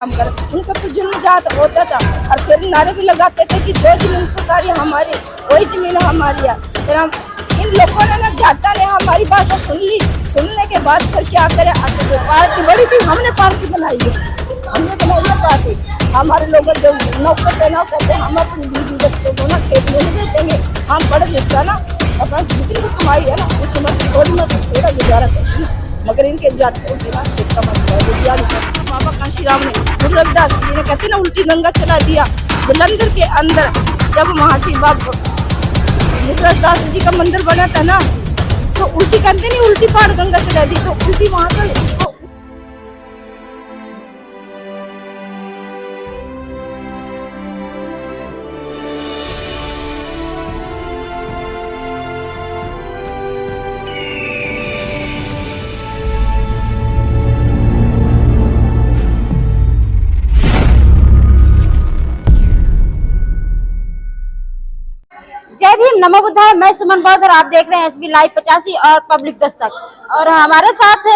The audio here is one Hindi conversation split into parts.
काम कर उनका तो जुल्म जात होता था। और फिर नारे भी लगाते थे कि जो जमीन सरकारी हमारी वही जमीन हमारी है। फिर हम इन लोगों ने ना जाटा ने हमारी भाषा सुन ली। सुनने के बाद फिर क्या करे, पार्टी बड़ी थी, हमने पार्टी बनाई है, हमने बनाई है पार्टी। हमारे लोग जो नौकर थे ना कहते हम अपनी बीवी बच्चों को ना खेत में बेचेंगे, हम पढ़ लिख कर ना अपना जितनी भी कमाई है ना उसमें थोड़ी ना थोड़ा गुजारा करते ना, मगर इनके जाटों की ना खेत का मन चाहिए। बाबा काशीराम ने गुरु रविदास जी ने कहते ना उल्टी गंगा चला दिया जलंधर के अंदर। जब महासी बाबा गुरु रविदास जी का मंदिर बना था ना, तो उल्टी कहते नहीं, उल्टी पहाड़ गंगा चला दी, तो उल्टी वहां पर उसको जय भीम, नमो बुद्धाय। मैं सुमन बौद्ध और आप देख रहे हैं एसबी लाइव 85 और पब्लिक दस्तक। और हमारे साथ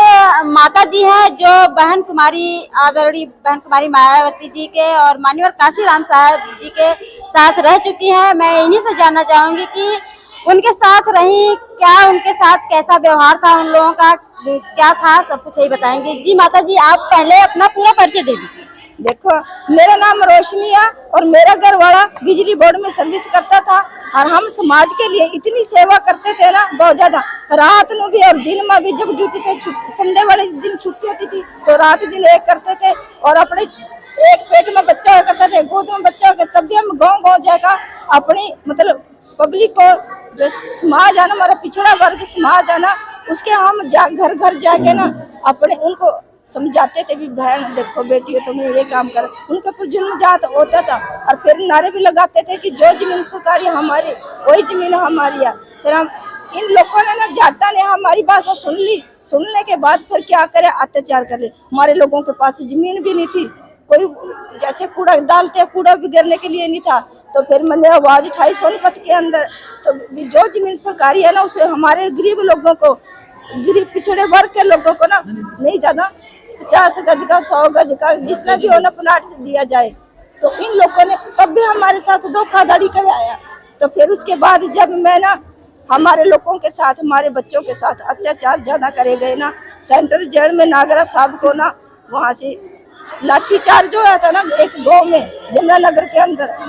माता जी हैं जो बहन कुमारी आदरणीय बहन कुमारी मायावती जी के और मान्यवर काशीराम साहब जी के साथ रह चुकी हैं। मैं इन्हीं से जानना चाहूंगी कि उनके साथ रही, क्या उनके साथ कैसा व्यवहार था, उन लोगों का क्या था, सब कुछ यही बताएंगे। जी माता जी, आप पहले अपना पूरा परिचय दे दीजिए। देखो, मेरा नाम रोशनी है और मेरा घर वाला बिजली बोर्ड में सर्विस करता था। और हम समाज के लिए इतनी सेवा करते थे ना, बहुत ज्यादा। रात में भी और दिन में भी, जब ड्यूटी थे, संडे वाले दिन छुट्टी होती थी तो रात दिन एक करते थे। और अपने एक पेट में बच्चा करते थे, गोद में बच्चा हो, तब भी हम गाँव गाँव जाकर अपनी मतलब पब्लिक को, जो समाज है ना, हमारा पिछड़ा वर्ग समाज है ना, उसके हम घर घर जाके ना अपने उनको समझाते थे भी बहन देखो बेटी तुम ये काम कर। उनके पर जुल्म जात होता था। और फिर नारे भी लगाते थे कि जो जमीन सरकारी हमारी वही जमीन हमारी है। फिर हम इन लोगों ने ना जाटा ने हमारी भाषा सुन ली। सुनने के बाद फिर क्या करे, अत्याचार कर ले। हमारे लोगों के पास जमीन भी नहीं थी, कोई जैसे कूड़ा डालते कूड़ा भी गिरने के लिए नहीं था। तो फिर मैंने आवाज उठाई सोनीपत के अंदर, तो जो जमीन सरकारी है ना उसे हमारे गरीब लोगों को, गरीब पिछड़े वर्ग के लोगों को ना नहीं ज्यादा 50 गज का 100 गज का जितना भी होना प्लाट दिया जाए। तो इन लोगों ने तब भी हमारे साथ धोखाधड़ी कराया। तो फिर उसके बाद जब मैं ना हमारे लोगों के साथ, हमारे बच्चों के साथ अत्याचार ज्यादा करे गए ना, सेंट्रल जेल में नागरा साहब को ना वहां से लाठीचार्ज जो था ना एक गाँव में जमुनानगर के अंदर। तो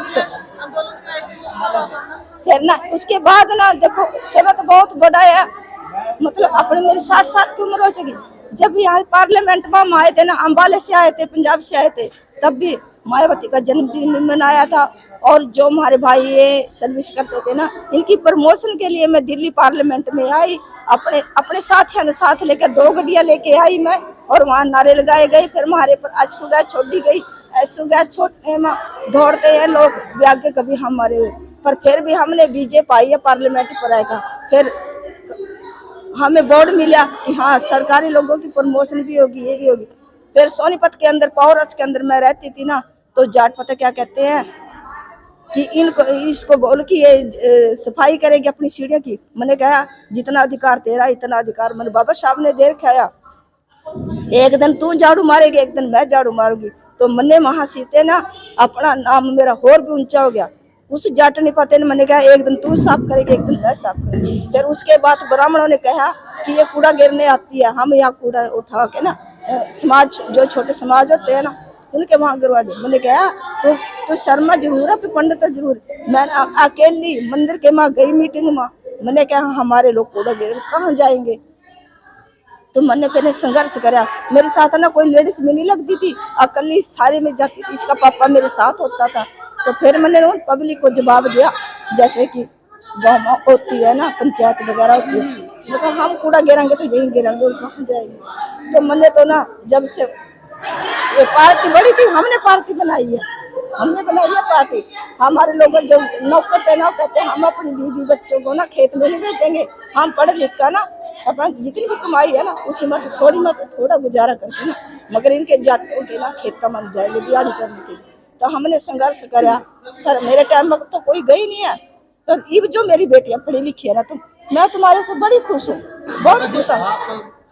फिर ना उसके बाद ना देखो सेवा तो बहुत बड़ा है, मतलब अपने मेरी 60 साल की उम्र हो चुकी। जब यहाँ पार्लियामेंट में हम आए थे ना, अम्बाले से आए थे, पंजाब से आए थे, तब भी मायावती का जन्मदिन मनाया था। और जो हमारे भाई ये सर्विस करते थे ना, इनकी प्रमोशन के लिए मैं दिल्ली पार्लियामेंट में आई, अपने अपने साथियों ने साथ लेकर 2 गाड़ियां लेके आई मैं, और वहाँ नारे लगाए गए। फिर हमारे पर आंसू गैस छोड़ी गई। आंसू गैस छोड़ने में दौड़ते हैं लोग आगे, कभी हमारे हुए, पर फिर भी हमने बीजे पाई है पार्लियामेंट पर आएगा। फिर हमें बोर्ड मिला कि हाँ सरकारी लोगों की प्रमोशन भी होगी, ये भी होगी। फिर सोनीपत के अंदर पावरस के अंदर मैं रहती थी ना, तो जाट पता क्या कहते हैं कि इनको इसको बोल कि ये सफाई करेगी अपनी सीढ़ियों की। मैंने कहा जितना अधिकार तेरा इतना अधिकार मैंने बाबा साहब ने दे रखा है, एक दिन तू झाड़ू मारेगी एक दिन मैं झाड़ू मारूंगी। तो मैंने वहां सीते ना अपना नाम मेरा और भी ऊंचा हो गया। उस जाट ने पता नहीं, मैंने कहा एक दिन तू साफ करेगी एक दिन मैं साफ करूंगी। फिर उसके बाद ब्राह्मणों ने कहा कि ये कूड़ा गिरने आती है, हम यहाँ कूड़ा उठा के ना समाज, जो छोटे समाज होते हैं ना, उनके वहां गिरवा दे। मैंने कहा तू शर्मा जरूर है, तू पंडित जरूर। मैं अकेली मंदिर के वहां गई मीटिंग में, मैंने कहा हमारे लोग कूड़ा गिर कहाँ जाएंगे। तो मैंने फिर संघर्ष करा। मेरे साथ ना कोई लेडीज में नहीं लगती थी, अकेली सारे में जाती थी, इसका पापा मेरे साथ होता था। तो फिर मैंने पब्लिक को जवाब दिया, जैसे कि गाँव में होती है ना पंचायत वगैरह होती है, तो हम कूड़ा गिराएंगे तो यहीं गिराएंगे और कहाँ जाएंगे। तो मैंने तो ना जब से ये पार्टी बड़ी थी, हमने पार्टी बनाई है, हमने बनाई है पार्टी। हमारे लोग जो नौकर थे ना कहते हम अपनी बीवी बच्चों को ना खेत में नहीं बेचेंगे, हम पढ़ लिख कर ना अपना जितनी भी कमाई है ना उसी में थोड़ा गुजारा करके ना, मगर इनके जाटों के ना खेत मन जाएंगे दिहाड़ी करने के। तो हमने संघर्ष करा। खैर मेरे टाइम में तो कोई गई नहीं है। तो ये जो मेरी बेटियां पढ़ी लिखी है ना, तो मैं तुम्हारे से बड़ी खुश हूँ, बहुत खुश हूँ।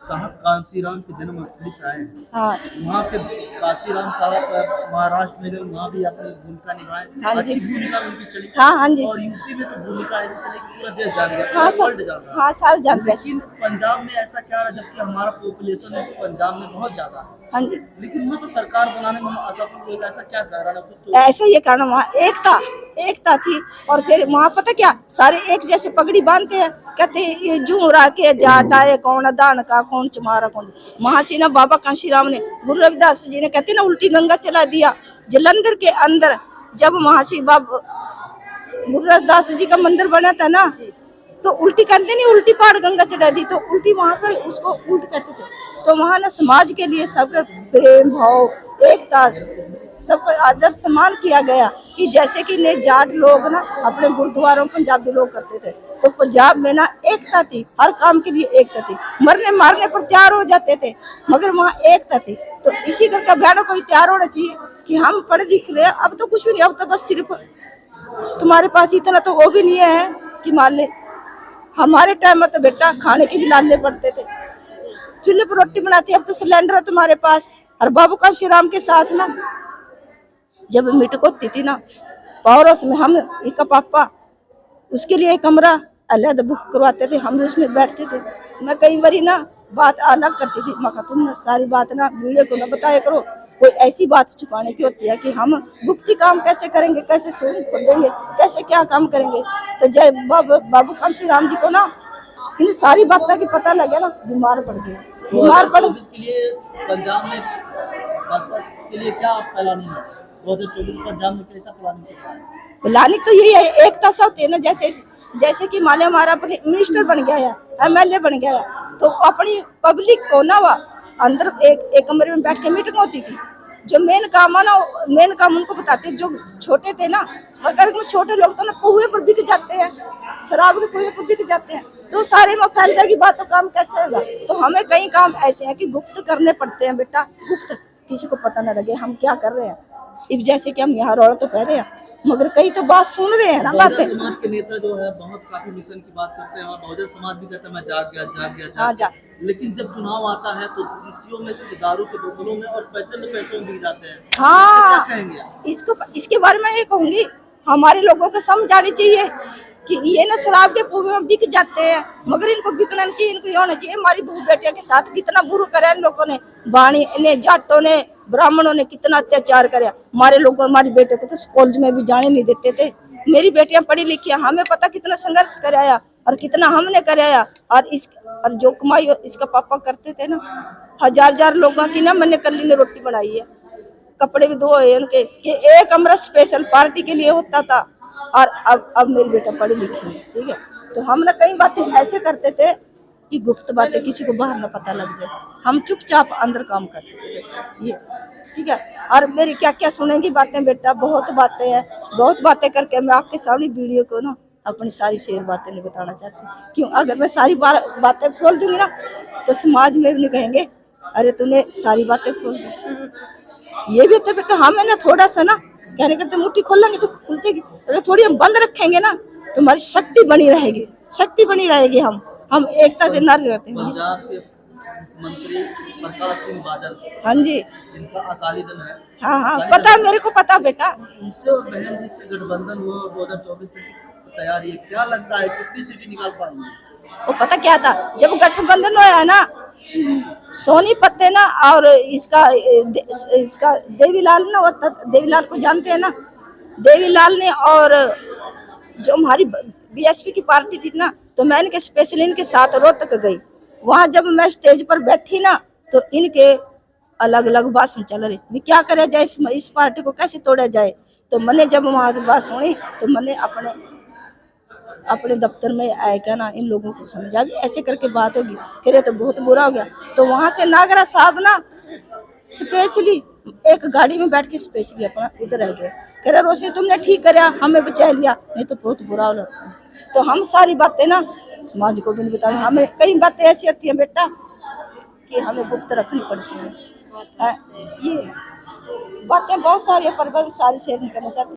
साहब कांसीराम के जन्म स्थली से आए हैं। हाँ वहाँ के कांसीराम साहब महाराष्ट्र में गए, वहाँ भी अपनी भूमिका निभाए। हाँ अच्छी जी। भूमिका उनकी चली। हाँ हाँ जी। और यूपी में तो भूमिका ऐसी चली कि पूरा देश जान गया, हाँ पूरा वर्ल्ड जान सब, रहा हाँ सारे जानते हैं। लेकिन पंजाब में ऐसा क्या रहा, जबकि हमारा पॉपुलेशन है पंजाब में बहुत ज्यादा है, हाँ जी। लेकिन वहाँ तो सरकार बनाने में असफल हुए। ऐसा क्या कारण है? तो ऐसा ये कारण, वहाँ एकता थी। और फिर वहाँ पता क्या, सारे एक जैसे पगड़ी बांधते हैं, कहते हैं ये जूरा के जाट आए, कौन दान का कौन चमारा कौन। वहाँ से ना बाबा कांशीराम ने, गुरु रविदास जी ने कहते ना उल्टी गंगा चला दिया जलंधर के अंदर। जब वहाँ से बाबा गुरु रविदास जी का मंदिर बना था ना, तो उल्टी कहते नहीं, उल्टी पहाड़ गंगा चढ़ा दी, तो उल्टी वहाँ पर उसको उल्टी कहते थे। तो वहाँ ना समाज के लिए सबका प्रेम भाव, एकता, सबका आदर सम्मान किया गया। कि जैसे कि ने जाट लोग ना अपने गुरुद्वारों में पंजाबी लोग करते थे, तो पंजाब में ना एकता थी, हर काम के लिए एकता थी। मरने मारने पर तैयार हो जाते थे, मगर वहाँ एकता थी। तो इसी करके बेड़ा कोई तैयार होना चाहिए कि हम पढ़े लिख रहे हैं। अब तो कुछ भी नहीं, अब तो बस सिर्फ तुम्हारे पास इतना तो वो भी नहीं है कि मान ले। हमारे टाइम में तो बेटा खाने के भी लाने पड़ते थे, चूल्हे पर रोटी बनाती। अब तो सिलेंडर है तुम्हारे पास। और बाबू कांशीराम के साथ ना जब मीटिंग होती थी ना पावरस में, हम एक पापा उसके लिए एक कमरा अलग बुक करवाते थे, हम भी उसमें बैठते थे। मैं कई बारी ना बात अलग करती थी, मैं कहा तुम ना सारी बात ना वीडियो को ना बताया करो, कोई ऐसी बात छुपाने की होती है कि हम गुप्ती काम कैसे करेंगे, कैसे सोन खोदेंगे, कैसे क्या काम करेंगे। तो जय बाबू कांशीराम जी को ना इन सारी बातों की पता लगे ना, बीमार पड़ गए। बीमार पड़ 2024 के लिए पंजाब में बसपा के लिए क्या प्लानिंग है? 2024 पंजाब में कैसा प्लानिंग चल रहा है? प्लानिंग तो यही है, एकता से होती है ना। जैसे कि मान लो हमारा अपने मिनिस्टर बन गया है, MLA बन गया है, तो अपनी पब्लिक को ना वह अंदर एक कमरे में बैठ के मीटिंग होती थी। जो मेन काम है ना, मेन काम उनको बताते। जो छोटे थे ना, मगर छोटे लोग तो ना पुए पर बिक जाते हैं, शराब के पुए पर बिक जाते हैं, तो सारे में फैल जाएगी बात, तो काम कैसे होगा। तो हमें कई काम ऐसे हैं कि गुप्त करने पड़ते हैं बेटा, गुप्त, किसी को पता न लगे हम क्या कर रहे हैं। अब जैसे कि हम यहाँ रौला तो पह रहे हैं, मगर कई तो बात सुन रहे हैं ना बहुजन बातें। समाज के नेता जो है बहुत काफी मिशन की बात करते हैं, और बहुजन समाज भी कहता है मैं जाग गया हाँ जा, लेकिन जब चुनाव आता है तो सीसीओ में, कुछ दारू के बोतलों में और प्रचंड पैसों में बिक जाते हैं। हाँ क्या कहेंगे आप? इसके बारे में ये कहूंगी, हमारे लोगों को समझ आनी चाहिए कि ये ना शराब के पुए में बिक जाते हैं, मगर इनको बिकना नहीं चाहिए, इनको ये होना चाहिए। हमारी बहू बेटियों के साथ कितना बुरा करा इन लोगों ने, बाणी ने, जाटों ने, ब्राह्मणों ने कितना अत्याचार कराया। हमारे लोगों, हमारी बेटे को तो कॉलेज में भी जाने नहीं देते थे। मेरी बेटियां पढ़ी लिखी, हमें पता कितना संघर्ष कराया और कितना हमने कराया। और जो कमाई इसका पापा करते थे ना, हजार लोगों की ना मैंने कल ने रोटी बनाई है, कपड़े भी धोए उनके, कि एक कमरा स्पेशल पार्टी के लिए होता था। और अब मेरी बेटा पढ़ी लिखी है, ठीक है। तो हम ना कई बातें ऐसे करते थे कि गुप्त बातें किसी को बाहर ना पता लग जाए, हम चुपचाप अंदर काम करते थे बेटा, ये ठीक है। और मेरी क्या क्या सुनेंगी बातें बेटा, बहुत बातें हैं, बहुत बातें करके मैं आपके सामने वीडियो को ना अपनी सारी शेर बातें नहीं बताना चाहती। क्यों, अगर मैं सारी बातें खोल दूंगी ना, तो समाज में भी नहीं कहेंगे अरे तूने सारी बातें खोल दी। ये भी तो बेटा हमें ना थोड़ा सा ना कहने करते मुट्ठी खोल लेंगे तो खुल जाएगी, अगर थोड़ी हम बंद रखेंगे ना तो हमारी शक्ति बनी रहेगी, शक्ति बनी रहेगी। हम एकता से नारे रहते हैं। पंजाब के मुख्यमंत्री प्रकाश सिंह बादल, हाँ जी, जिनका अकाली दल है, हाँ पता है, मेरे को पता बेटा। उनसे और बहन जी से गठबंधन हुआ 2024 तक की तैयारी है। क्या लगता है कितनी सीटें निकाल पाएंगे? वो पता क्या था, जब गठबंधन हुआ है ना, सोनीपत है ना, और इसका देवीलाल ना, देवीलाल को जानते हैं ना, देवीलाल ने, और जो हमारी BSP की पार्टी थी ना, तो मैं इनके स्पेशल इनके साथ रोहतक गई। वहां जब मैं स्टेज पर बैठी ना, तो इनके अलग अलग भाषण चल रहे, भी क्या करा जाए, इस पार्टी को कैसे तोड़ा जाए। तो मैंने जब वहां बात सुनी, तो मैंने अपने दफ्तर में आएगा ना इन लोगों को समझा भी ऐसे करके बात होगी, कह रहे तो बहुत बुरा हो गया। तो वहां से नागरा साहब ना स्पेशली एक गाड़ी में बैठ के स्पेशली अपना इधर आ गए, कह रहे रोशनी तुमने ठीक कराया, हमें बचा लिया, नहीं तो बहुत बुरा हो जाता है। तो हम सारी बातें ना समाज को भी नहीं बताना, हमें कई बातें ऐसी होती है बेटा कि हमें गुप्त रखनी पड़ती है। ये बातें बहुत सारी है, पर बस सारी शेयर नहीं करना चाहती।